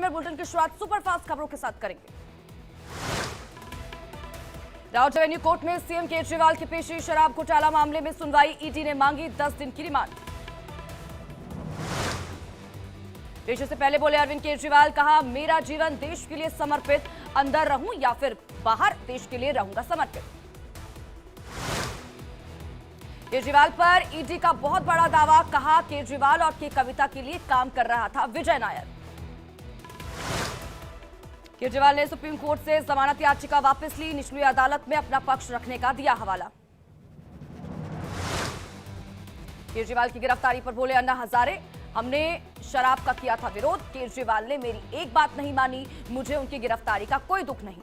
में बुलेटिन की शुरुआत सुपरफास्ट खबरों के साथ करेंगे। राउत रेवेन्यू कोर्ट में सीएम केजरीवाल की पेशी। शराब घोटाला मामले में सुनवाई, ईडी ने मांगी 10 दिन की रिमांड। पेशी से पहले बोले अरविंद केजरीवाल, कहा मेरा जीवन देश के लिए समर्पित, अंदर रहूं या फिर बाहर देश के लिए रहूंगा समर्पित। केजरीवाल पर ईडी का बहुत बड़ा दावा, कहा केजरीवाल और के कविता के लिए काम कर रहा था विजय नायर। केजरीवाल ने सुप्रीम कोर्ट से जमानत याचिका वापस ली, निचली अदालत में अपना पक्ष रखने का दिया हवाला। केजरीवाल की गिरफ्तारी पर बोले अन्ना हजारे, हमने शराब का किया था विरोध, केजरीवाल ने मेरी एक बात नहीं मानी, मुझे उनकी गिरफ्तारी का कोई दुख नहीं।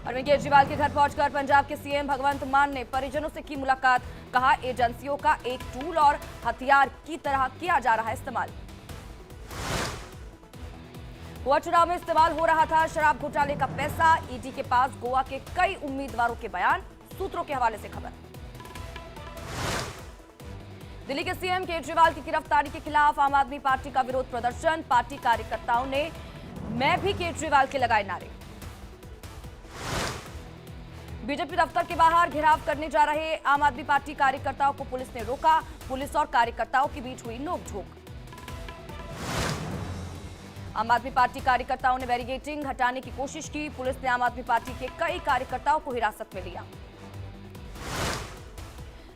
अरविंद केजरीवाल के घर पहुंचकर पंजाब के सीएम भगवंत मान ने परिजनों से की मुलाकात, कहा एजेंसियों का एक टूल और हथियार की तरह किया जा रहा है इस्तेमाल। गोवा चुनाव में इस्तेमाल हो रहा था शराब घोटाले का पैसा, ईडी के पास गोवा के कई उम्मीदवारों के बयान, सूत्रों के हवाले से खबर। दिल्ली के सीएम केजरीवाल की गिरफ्तारी के खिलाफ आम आदमी पार्टी का विरोध प्रदर्शन, पार्टी कार्यकर्ताओं ने मैं भी केजरीवाल के लगाए नारे। बीजेपी दफ्तर के बाहर घेराव करने जा रहे आम आदमी पार्टी कार्यकर्ताओं को पुलिस ने रोका, पुलिस और कार्यकर्ताओं के बीच हुई नोकझोंक। आम आदमी पार्टी कार्यकर्ताओं ने बैरिकेडिंग हटाने की कोशिश की, पुलिस ने आम आदमी पार्टी के कई कार्यकर्ताओं को हिरासत में लिया।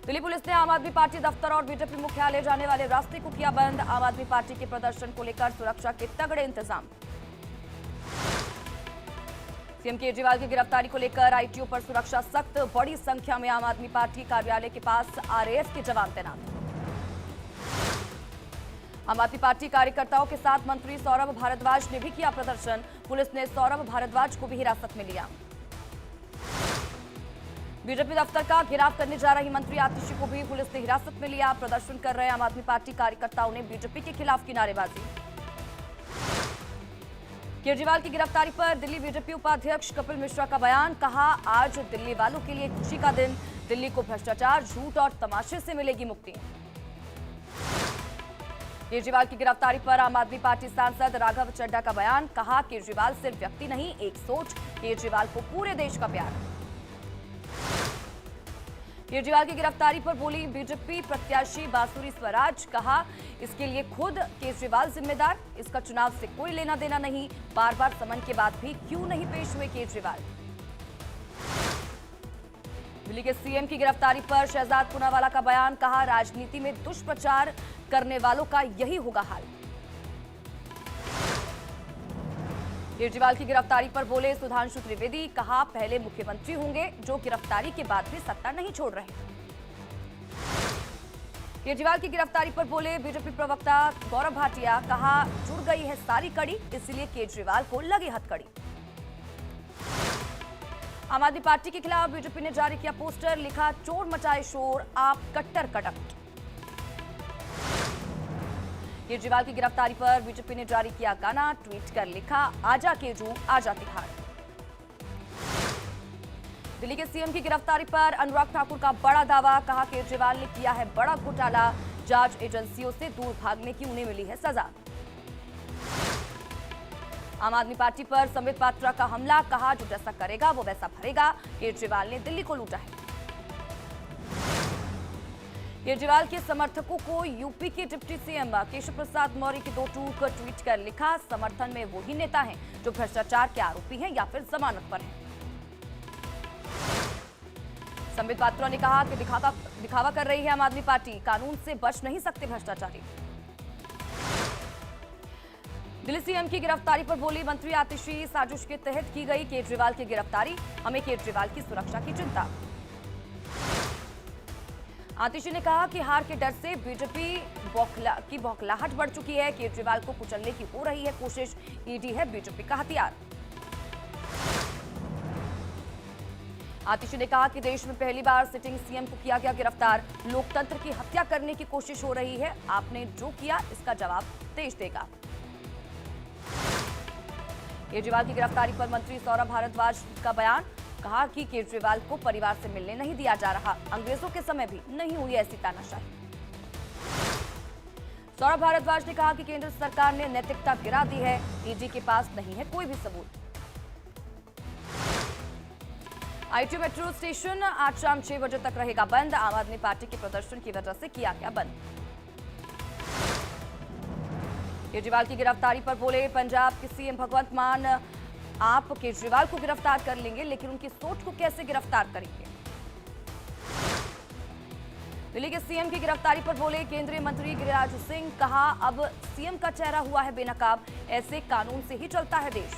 दिल्ली पुलिस ने आम आदमी पार्टी दफ्तर और बीजेपी मुख्यालय जाने वाले रास्ते को किया बंद, आम आदमी पार्टी के प्रदर्शन को लेकर सुरक्षा के तगड़े इंतजाम। सीएम केजरीवाल की गिरफ्तारी को लेकर आईटीओ पर सुरक्षा सख्त, बड़ी संख्या में आम आदमी पार्टी कार्यालय के पास आरएएफ के जवान तैनात। आम आदमी पार्टी कार्यकर्ताओं के साथ मंत्री सौरभ भारद्वाज ने भी किया प्रदर्शन, पुलिस ने सौरभ भारद्वाज को भी हिरासत में लिया। बीजेपी दफ्तर का घेराव करने जा रही मंत्री आतिशी को भी पुलिस ने हिरासत में लिया। प्रदर्शन कर रहे आम आदमी पार्टी कार्यकर्ताओं ने बीजेपी के खिलाफ की नारेबाजी। केजरीवाल की गिरफ्तारी पर दिल्ली बीजेपी उपाध्यक्ष कपिल मिश्रा का बयान, कहा आज दिल्ली वालों के लिए खुशी का दिन, दिल्ली को भ्रष्टाचार, झूठ और तमाशे से मिलेगी मुक्ति। केजरीवाल की गिरफ्तारी पर आम आदमी पार्टी सांसद राघव चड्ढा का बयान, कहा केजरीवाल सिर्फ व्यक्ति नहीं, एक सोच, केजरीवाल को पूरे देश का प्यार। केजरीवाल की गिरफ्तारी पर बोली बीजेपी प्रत्याशी बांसुरी स्वराज, कहा इसके लिए खुद केजरीवाल जिम्मेदार, इसका चुनाव से कोई लेना देना नहीं, बार बार समन के बाद भी क्यों नहीं पेश हुए केजरीवाल। दिल्ली के सीएम की गिरफ्तारी पर शहजाद पूनावाला का बयान, कहा राजनीति में दुष्प्रचार करने वालों का यही होगा हाल। केजरीवाल की गिरफ्तारी पर बोले सुधांशु त्रिवेदी, कहा पहले मुख्यमंत्री होंगे जो गिरफ्तारी के बाद भी सत्ता नहीं छोड़ रहे। केजरीवाल की गिरफ्तारी पर बोले बीजेपी प्रवक्ता गौरव भाटिया, कहा जुड़ गई है सारी कड़ी, इसलिए केजरीवाल को लगी हथकड़ी। आम आदमी पार्टी के खिलाफ बीजेपी ने जारी किया पोस्टर, लिखा चोर मचाए शोर, आप कट्टर कटक। केजरीवाल की गिरफ्तारी पर बीजेपी ने जारी किया गाना, ट्वीट कर लिखा आजा केजू आजा तिहाड़। दिल्ली के सीएम की गिरफ्तारी पर अनुराग ठाकुर का बड़ा दावा, कहा केजरीवाल ने किया है बड़ा घोटाला, जांच एजेंसियों से दूर भागने की उन्हें मिली है सजा। आम आदमी पार्टी पर संबित पात्रा का हमला, कहा जो जैसा करेगा वो वैसा भरेगा, केजरीवाल ने दिल्ली को लूटा है। केजरीवाल के समर्थकों को यूपी के डिप्टी सीएम केशव प्रसाद मौर्य की दो टूक, ट्वीट कर लिखा समर्थन में वही नेता हैं जो भ्रष्टाचार के आरोपी हैं या फिर जमानत पर हैं। संबित पात्रा ने कहा कि दिखावा कर रही है आम आदमी पार्टी, कानून से बच नहीं सकते भ्रष्टाचारी। दिल्ली सीएम की गिरफ्तारी पर बोली मंत्री आतिशी, साजिश के तहत की गई केजरीवाल की गिरफ्तारी, हमें केजरीवाल की सुरक्षा की चिंता। आतिशी ने कहा कि हार के डर से बीजेपी की बौखलाहट बढ़ चुकी है, केजरीवाल को कुचलने की हो रही है कोशिश, ईडी है बीजेपी का हथियार। आतिशी ने कहा कि देश में पहली बार सिटिंग सीएम को किया गया गिरफ्तार, लोकतंत्र की हत्या करने की कोशिश हो रही है, आपने जो किया इसका जवाब देश देगा। केजरीवाल की गिरफ्तारी पर मंत्री सौरभ भारद्वाज का बयान, कहा कि केजरीवाल को परिवार से मिलने नहीं दिया जा रहा, अंग्रेजों के समय भी नहीं हुई ऐसी तानाशाही। सौरभ भारद्वाज ने कहा कि केंद्र सरकार ने नैतिकता गिरा दी है, ईडी के पास नहीं है कोई भी सबूत। आईटी मेट्रो स्टेशन आज शाम 6 बजे तक रहेगा बंद। आम आदमी पार्टी के प्रदर्शन की वजह से किया गया बंद। केजरीवाल की गिरफ्तारी पर बोले पंजाब के सीएम भगवंत मान, आप केजरीवाल को गिरफ्तार कर लेंगे लेकिन उनकी सोच को कैसे गिरफ्तार करेंगे। दिल्ली के सीएम की गिरफ्तारी पर बोले केंद्रीय मंत्री गिरिराज सिंह, कहा अब सीएम का चेहरा हुआ है बेनकाब, ऐसे कानून से ही चलता है देश।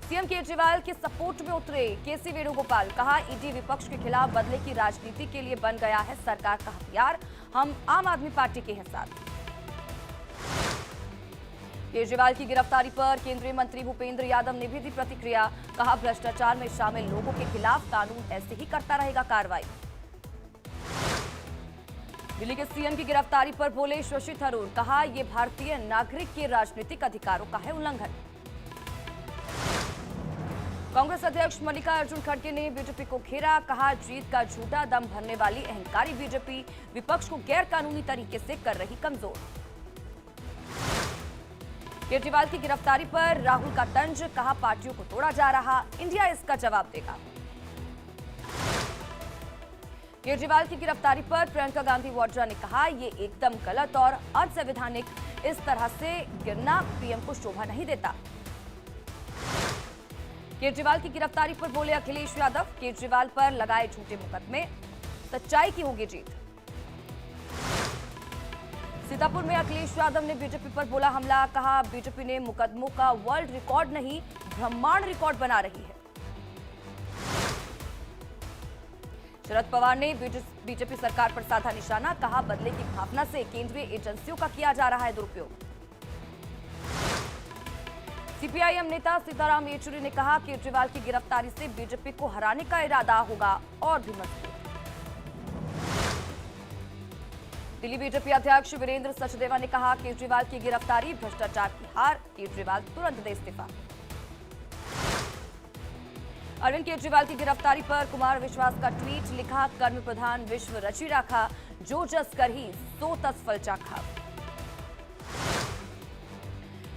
सीएम केजरीवाल के सपोर्ट में उतरे केसी वेणुगोपाल, कहा ईडी विपक्ष के खिलाफ बदले की राजनीति के लिए बन गया है सरकार का हथियार, हम आम आदमी पार्टी के हैं साथ। केजरीवाल की गिरफ्तारी पर केंद्रीय मंत्री भूपेंद्र यादव ने भी दी प्रतिक्रिया, कहा भ्रष्टाचार में शामिल लोगों के खिलाफ कानून ऐसे ही करता रहेगा कार्रवाई। दिल्ली के सीएम की गिरफ्तारी पर बोले शशि थरूर, कहा यह भारतीय नागरिक के राजनीतिक अधिकारों का है उल्लंघन। कांग्रेस अध्यक्ष मल्लिकार्जुन खड़गे ने बीजेपी को घेरा, कहा जीत का झूठा दम भरने वाली अहंकारी बीजेपी विपक्ष को गैर कानूनी तरीके से कर रही कमजोर। केजरीवाल की गिरफ्तारी पर राहुल का तंज, कहा पार्टियों को तोड़ा जा रहा, इंडिया इसका जवाब देगा। केजरीवाल की गिरफ्तारी पर प्रियंका गांधी वाड्रा ने कहा यह एकदम गलत और अनसंवैधानिक, इस तरह से गिरना पीएम को शोभा नहीं देता। केजरीवाल की गिरफ्तारी पर बोले अखिलेश यादव, केजरीवाल पर लगाए झूठे मुकदमे, सच्चाई की होगी जीत। सीतापुर में अखिलेश यादव ने बीजेपी पर बोला हमला, कहा बीजेपी ने मुकदमों का वर्ल्ड रिकॉर्ड नहीं ब्रह्मांड रिकॉर्ड बना रही है। शरद पवार ने बीजेपी सरकार पर साधा निशाना, कहा बदले की भावना से केंद्रीय एजेंसियों का किया जा रहा है दुरुपयोग। सीपीआईएम नेता सीताराम येचुरी ने कहा केजरीवाल की गिरफ्तारी से बीजेपी को हराने का इरादा होगा और भी मजबूत। दिल्ली बीजेपी अध्यक्ष वीरेंद्र सचदेवा ने कहा केजरीवाल की गिरफ्तारी भ्रष्टाचार की हार, केजरीवाल तुरंत दे इस्तीफा। अरविंद केजरीवाल की गिरफ्तारी पर कुमार विश्वास का ट्वीट, लिखा कर्म प्रधान विश्व रची राखा, जो जस कर ही सो तस फल चाखा।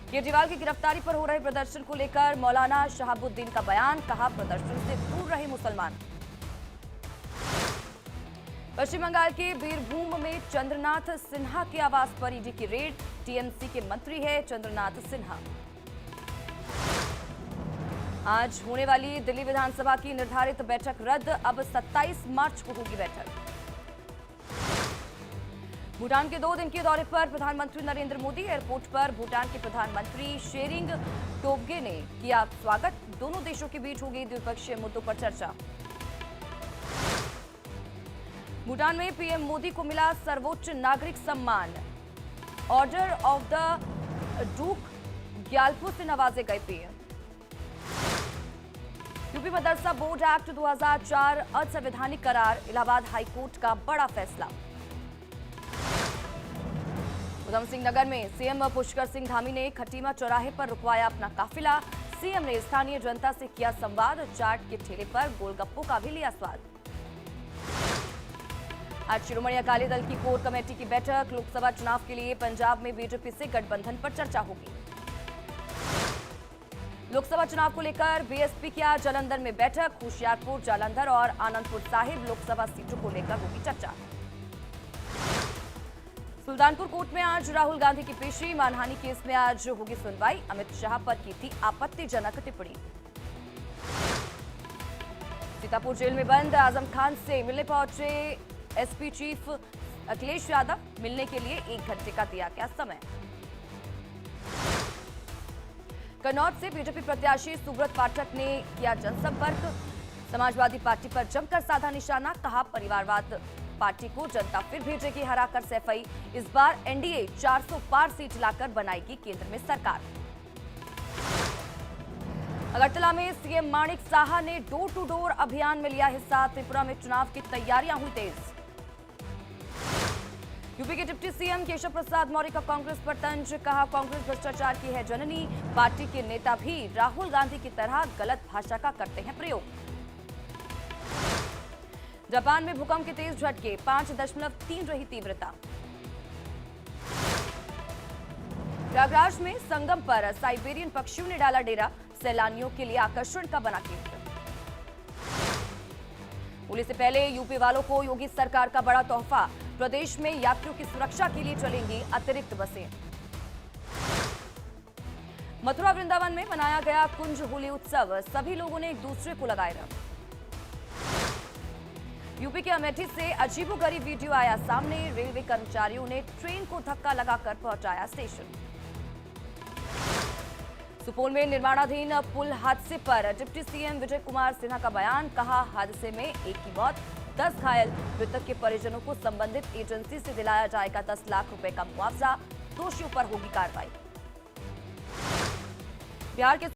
केजरीवाल की गिरफ्तारी पर हो रहे प्रदर्शन को लेकर मौलाना शहाबुद्दीन का बयान, कहा प्रदर्शन से दूर रहे मुसलमान। पश्चिम बंगाल के बीरभूम में चंद्रनाथ सिन्हा के आवास पर ईडी की रेड, टीएमसी के मंत्री है चंद्रनाथ सिन्हा। आज होने वाली दिल्ली विधानसभा की निर्धारित बैठक रद्द, अब 27 मार्च को होगी बैठक। भूटान के 2 दिन के दौरे पर प्रधानमंत्री नरेंद्र मोदी, एयरपोर्ट पर भूटान के प्रधानमंत्री शेरिंग टोब्गे ने किया स्वागत, दोनों देशों के बीच होगी द्विपक्षीय मुद्दों पर चर्चा। भूटान में पीएम मोदी को मिला सर्वोच्च नागरिक सम्मान, ऑर्डर ऑफ द डूक ग्याल्पो से नवाजे गए पीएम। यूपी मदरसा बोर्ड एक्ट 2004 असंवैधानिक करार, इलाहाबाद हाईकोर्ट का बड़ा फैसला। उधम सिंह नगर में सीएम पुष्कर सिंह धामी ने खटीमा चौराहे पर रुकवाया अपना काफिला, सीएम ने स्थानीय जनता से किया संवाद, चाट के ठेले पर गोलगप्पों का भी लिया स्वाद। आज शिरोमणि अकाली दल की कोर कमेटी की बैठक, लोकसभा चुनाव के लिए पंजाब में बीजेपी से गठबंधन पर चर्चा होगी। लोकसभा चुनाव को लेकर बीएसपी की आज जालंधर में बैठक, होशियारपुर, जालंधर और आनंदपुर साहिब लोकसभा सीटों को लेकर होगी चर्चा। सुल्तानपुर कोर्ट में आज राहुल गांधी की पेशी, मानहानि केस में आज होगी सुनवाई, अमित शाह पर की थी आपत्तिजनक टिप्पणी। सीतापुर जेल में बंद आजम खान से मिलने पहुंचे एसपी चीफ अखिलेश यादव, मिलने के लिए 1 घंटे का दिया गया समय। कन्नौज से बीजेपी प्रत्याशी सुब्रत पाठक ने किया जनसंपर्क, समाजवादी पार्टी पर जमकर साधा निशाना, कहा परिवारवाद पार्टी को जनता फिर भेजेगी हराकर सैफई, इस बार एनडीए 400 पार सीट लाकर बनाएगी केंद्र में सरकार। अगरतला में सीएम माणिक साहा ने डोर टू डोर अभियान में लिया हिस्सा, त्रिपुरा में चुनाव की तैयारियां हुई तेज। यूपी के डिप्टी सीएम केशव प्रसाद मौर्य का कांग्रेस पर तंज, कहा कांग्रेस भ्रष्टाचार की है जननी, पार्टी के नेता भी राहुल गांधी की तरह गलत भाषा का करते हैं प्रयोग। जापान में भूकंप के तेज झटके, 5.3 रही तीव्रता। प्रयागराज में संगम पर साइबेरियन पक्षियों ने डाला डेरा, सैलानियों के लिए आकर्षण का बना केंद्र। होली से पहले यूपी वालों को योगी सरकार का बड़ा तोहफा, प्रदेश में यात्रियों की सुरक्षा के लिए चलेंगी अतिरिक्त बसें। मथुरा वृंदावन में मनाया गया कुंज होली उत्सव, सभी लोगों ने एक दूसरे को लगाए रंग। यूपी के अमेठी से अजीबोगरीब वीडियो आया सामने, रेलवे कर्मचारियों ने ट्रेन को धक्का लगाकर पहुंचाया स्टेशन। सुपौल में निर्माणाधीन पुल हादसे पर डिप्टी सीएम विजय कुमार सिन्हा का बयान, कहा हादसे में एक की मौत, 10 घायल, मृतक के परिजनों को संबंधित एजेंसी से दिलाया जाएगा 10 लाख रुपए का मुआवजा, दोषियों पर होगी कार्रवाई। बिहार के